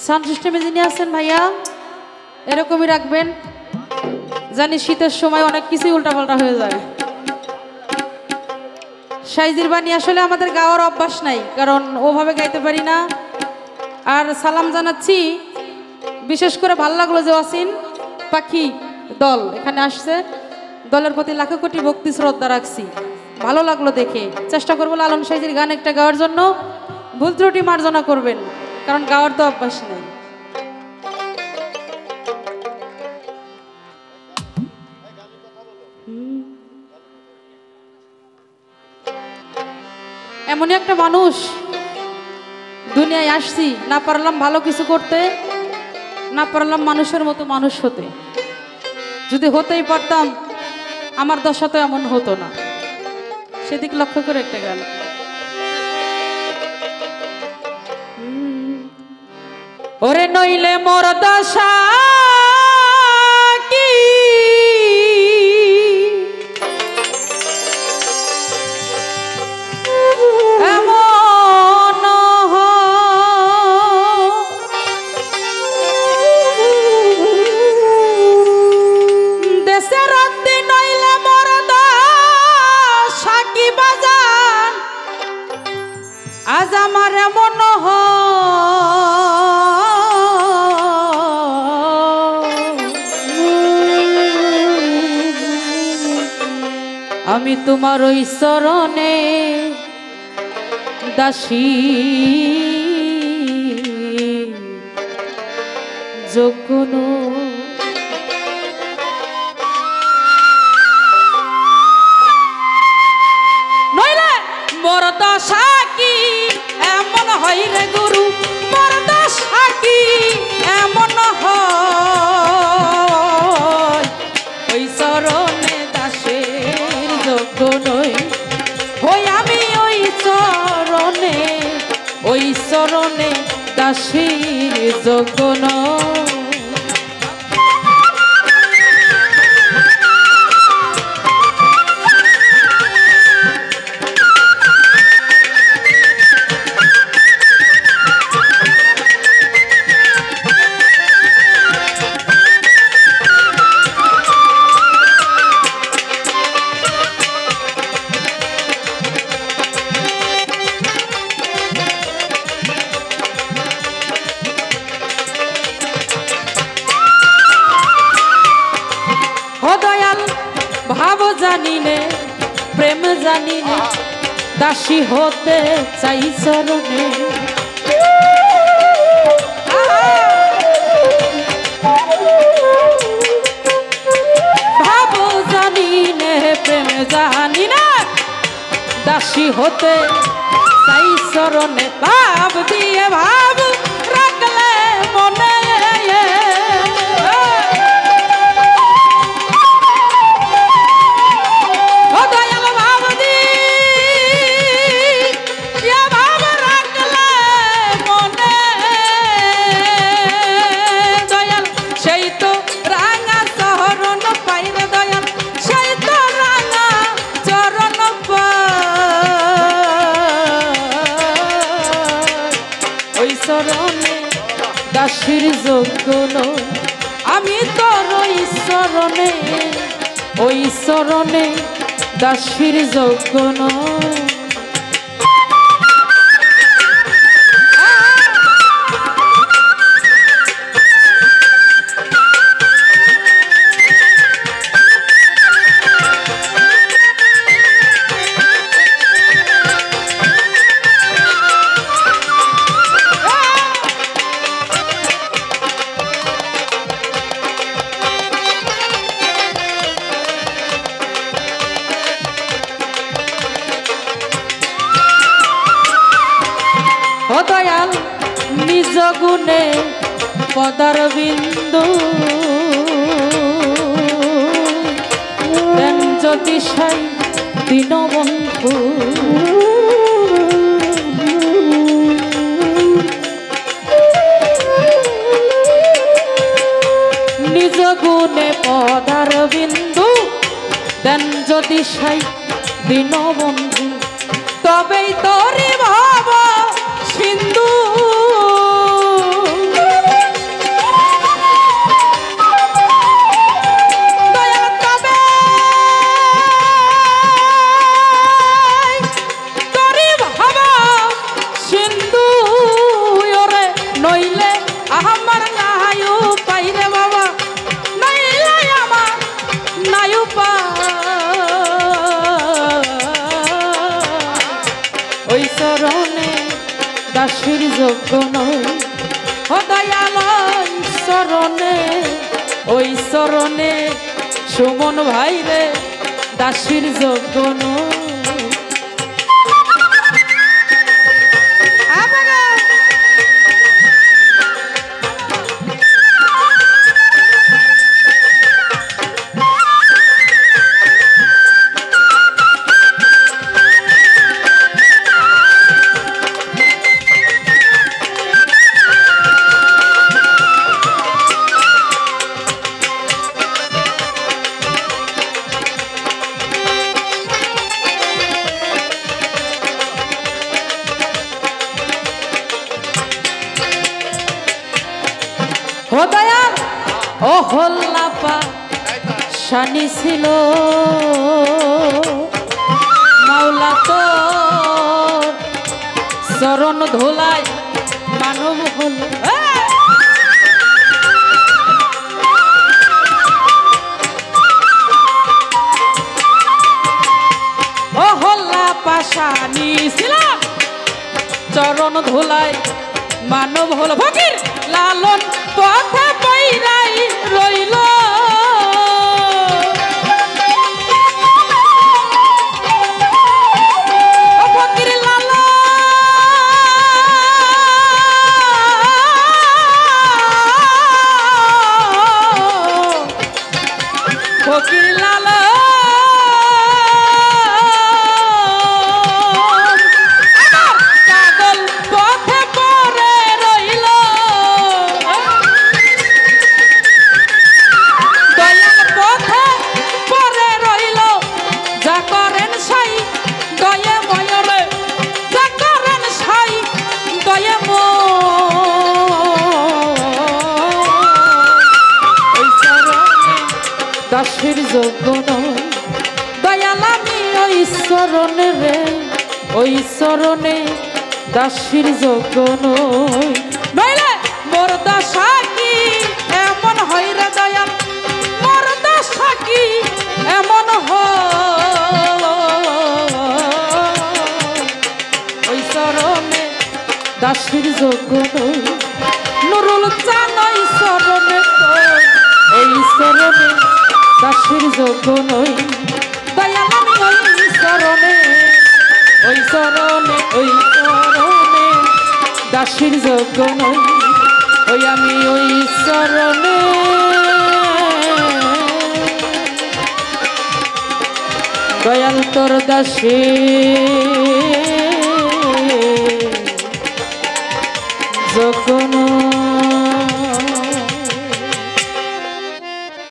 Sound সিস্টেমে যিনি আছেন ভাইয়া এরকমই রাখবেন, জানি শীতের সময় অনেক কিছুই উল্টাপাল্টা হয়ে যায়। সাইজির বাণী আসলে আমাদের গাওয়ার অভ্যাস নাই, কারণ ওভাবে গাইতে পারি না। আর সালাম জানাচ্ছি, বিশেষ করে ভালো লাগলো যে ওয়াসিন পাখি দল এখানে আসছে, দলের প্রতি লাখো কোটি ভক্তি শ্রদ্ধা রাখছি, ভালো লাগলো দেখে। চেষ্টা করবো লালন সাইজির গান একটা গাওয়ার জন্য, ভুল ত্রুটি মার্জনা করবেন, কারণ গাওয়ার তো অভ্যাস নেই। এমনই একটা মানুষ দুনিয়ায় আসছি, না পারলাম ভালো কিছু করতে, না পারলাম মানুষের মতো মানুষ হতে। যদি হতেই পারতাম আমার দশা তো এমন হতো না। সেদিক লক্ষ্য করে একটা গান। ওরে নইলে মোর দশা কি এমন দেশের অতি নইলে মোর দশা কি বাজান আজ আমার এমন আমি তোমার ওই চরণে দাসী যোগ্য নইলে মোর দশা কি এমন হয় রে গুরু, মোর দশা কি এমন হয় ওই চরণে দাসের যোগ্য নই। হই আমি ওই চরণে দাসীর যোগ্য নই। ভাব জানিনে প্রেম জানিনে দাসী হতে চাই চরণে। ভাব জানিনে প্রেম জানিনে দাসী হতে চাই চরণে। ভাব দিয়ে ভাব রাখলে মনে দাসীর যোগ্য নই। আমি তোর ওই চরণে দাসীর যোগ্য নই। ও দয়াল নিজ গুণে পদার বিন্দু দেন যদি সাই দীনবন্ধু। নিজ গুণে পদার বিন্দু দেন যদি সাই দীনবন্ধু, তবেই তোরে ভাব সিন্ধু আমার নায়ু পাইরে বাবা নাইলে আমার নায়ু পা ওই চরণে দাসীর যোগ্য নয় ও দয়াল চরণে ওই চরণে সুমন ভাইরে দাসীর যোগ্য নয় ও দয়াল ও হল্লাপা শানি ছিল মাওলা তো চরণ ধোলায় মানব হল ও হল্লাপা শানি ছিল চরণ ধোলায় মানব হল ফকির লালন পথে পইরাই রইল ফকির লালন ফকির লালন দাসীর যোগ্য নয় দয়াল আমি ওই চরণে রে ওই চরণে দাসীর যোগ্য নয় নইলে মোর দশা কি এমন হয় রে দয়াল মোর দশা কি এমন ওই চরণে দাসীর যোগ্য নয় নুরুল চান ওই চরণে তো ওই চরণে দাসীর যোগ্য নই দয়াল আমি ওই চরণে ওই চরণে ওই চরণে দাসীর যোগ্য নই ওই আমি ওই চরণে দয়াল তোর দাসী